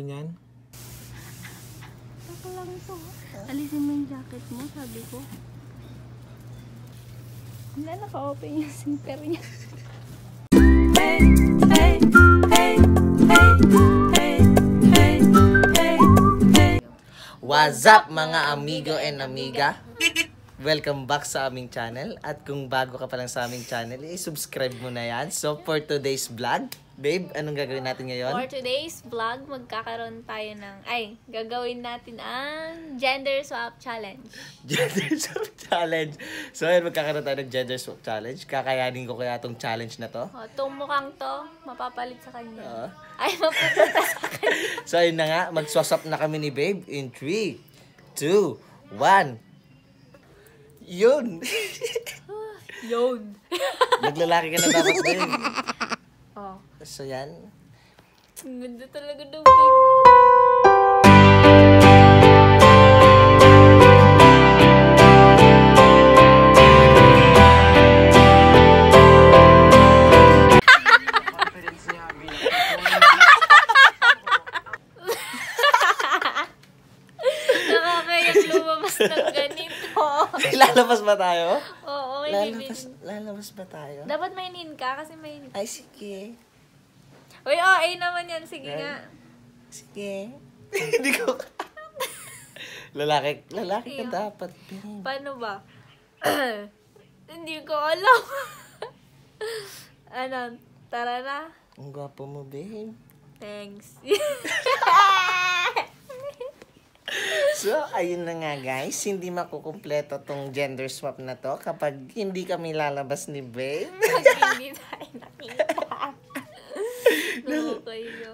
Ganyan. Ako lang ito. Alisin mo yung jacket mo, sabi ko. Wala, naka-open yung zipper niya. Hey, hey, hey, hey, hey, hey, hey, hey. What's up mga amigo and amiga? Welcome back sa aming channel. At kung bago ka pa lang sa aming channel, subscribe mo na yan. So for today's vlog, babe, anong gagawin natin ngayon? For today's vlog, magkakaroon tayo ng, gagawin natin ang gender swap challenge. Gender swap challenge. So ayun, magkakaroon tayo ng gender swap challenge. Kakayanin ko kaya itong challenge na to. O, itong mukhang to, mapapalit sa kanya. Mapupunta sa kanya. So ayun na nga, mag-swap na kami ni babe in 3, 2, 1. Yun! Yun! Naglalaki ka na dapat din. Oh. So yan. Ang ganda talaga ng babe. Nakakayang lumabas ng ganito. Lalabas ba tayo? Oo, Lalabas ba tayo? dapat mainin ka kasi may... Ay, sige. Uy, ay naman yan. Sige nga. Sige. Hindi ko... lalaki ka dapat. Paano ba? Hindi ko alam. Ano? Tara na. Ang gwapo mo, babe. Thanks. So, ayun na nga guys. Hindi makukumpleto tong gender swap na to kapag hindi kami lalabas ni babe. Pag hindi tayo nakita. Nakakahiyo.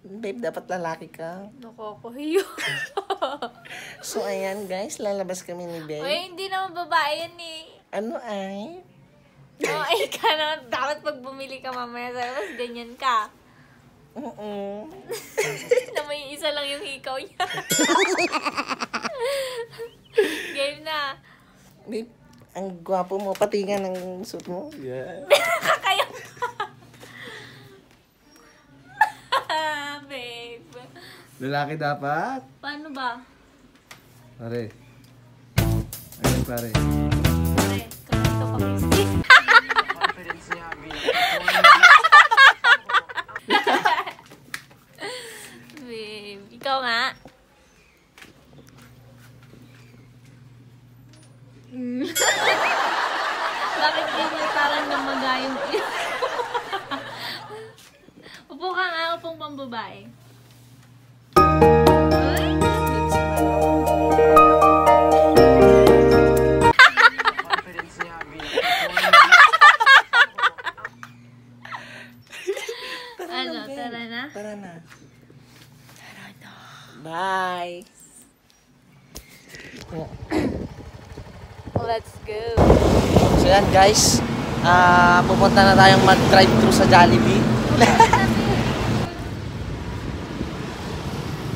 Babe, dapat lalaki ka. Nakakahiyo. So, ayan guys. Lalabas kami ni babe. Uy, hindi naman babae yan eh. Ano ay? Oo, ka na. Dapat pag bumili ka mamaya sa labas, ganyan ka. Na may isa lang yung hikaw niya. Game na. Babe, ang gwapo mo. Pati nga ng suit mo. Yeah. Kakayang babe. Lalaki dapat. Paano ba? Pare. Ayun pare. Pare, kamito pa Christy. Babe, ikaw nga. Bakit ganyan parang namaga yung upo ka nga, upong pambabae. Ay! Ano, tara na? Tara na. Bye. Let's go. So yan guys. Pupunta na tayong mag-drive-thru sa Jollibee.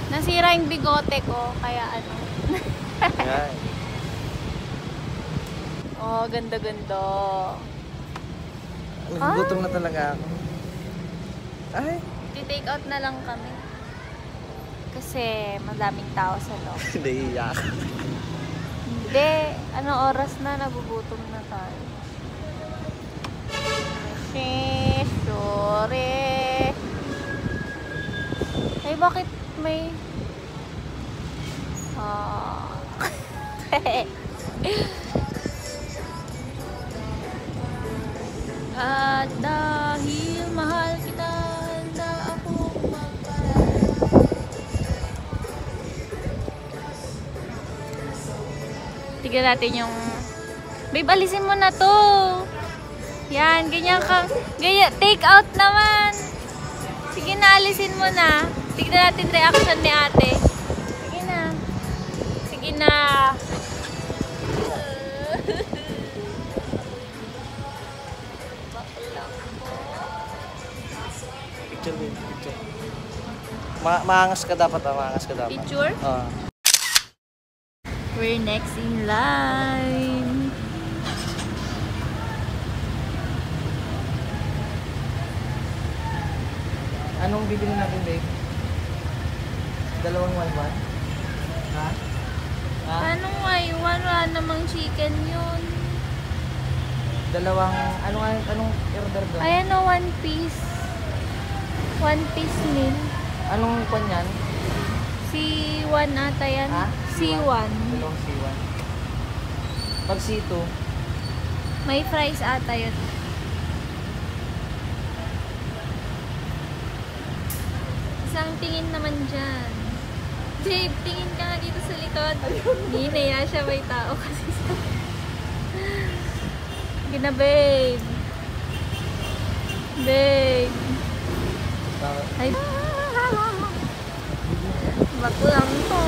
Nasira yung bigote ko, kaya ano. Yan. Oh, ganda-ganda. Nagugutom na talaga ako. Ay. I-take out na lang kami. Kasi madaming tao sa loob. Naiiyak. Hindi. Ano oras na? Nagugutom na tayo. Sorry. Ay, bakit may... At dahil mahal kita, handa ako tignan natin yung... Babe, alisin mo na to. Yan, ganyan ka. Ganyan, take out naman. Sige na, alisin mo na. Tignan natin reaction ni ate. Sige na. Sige na. Picture din, picture. Maangas ka dapat, maangas ka dapat. Picture? We're next in line. Anong bibili natin, babe? Dalawang 1-1? Ha? Ha? Paano nga yun? Wala namang chicken yun. Dalawang, anong order doon? Ayan o, 1 piece. 1 piece meal. Anong kwan yan? C1 ata yan. Ha? C1. Dalawang C1. Pag C2, May fries ata yun. Isang tingin naman dyan. Babe, tingin ka nga dito sa likod. Hindi, naya siya may tao kasi sa... Gina, babe. Babe. Ay, baklang to.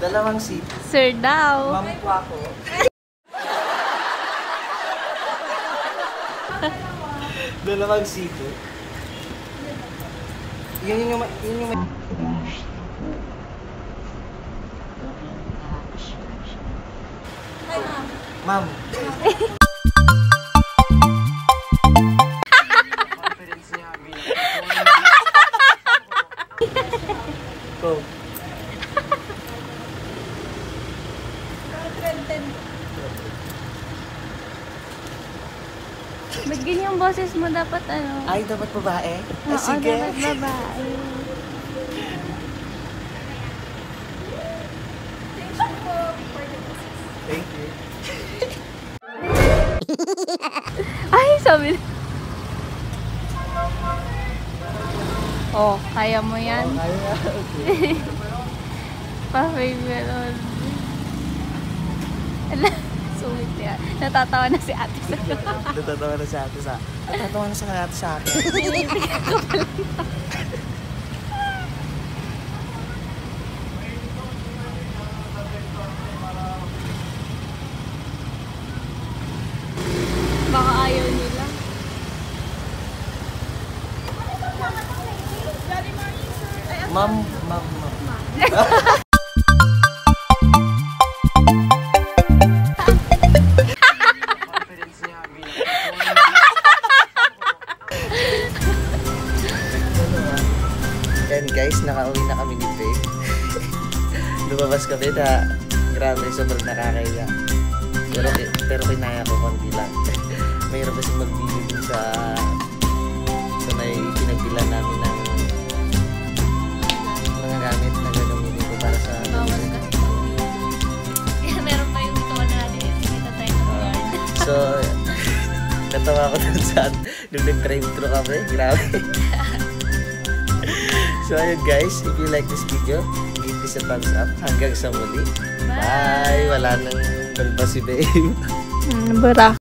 dalawang C2. Sir daw. Ma'am po ako. Dalawang C2. Yun yung Ma'am. Go. Ba't ganyang boses mo dapat ano? Ay, dapat babae? Ay, Oo, sige. dapat babae. Thank you. Ay, sabi na. Oh, kaya mo yan. Ay, okay. Pa-favorite. Ala, sungit yan. Natatawa na si ate sa Natatawa na si ate sa... Natatawa na sa ate sa akin. Baka ayaw nila. Ma'am. Yan guys, nakauwi na kami ni Babe. Lumabas kami na grabe, sobrang nakakaya. Pero kinaya ko konti lang. Mayroon kasi magbili dun sa may pinagbilan namin ng mga gamit na gagamitin ko para sa... Bawal kasi pag-video. Kaya meron pa yung tono natin. Kita tayo ng guard. So, natawa ko dun sa nung nag-drive-thru kami. Grabe. So, ayun guys, if you like this video, give this a thumbs up. Hanggang sa muli. Bye! Wala nang balba si Babe. Bara.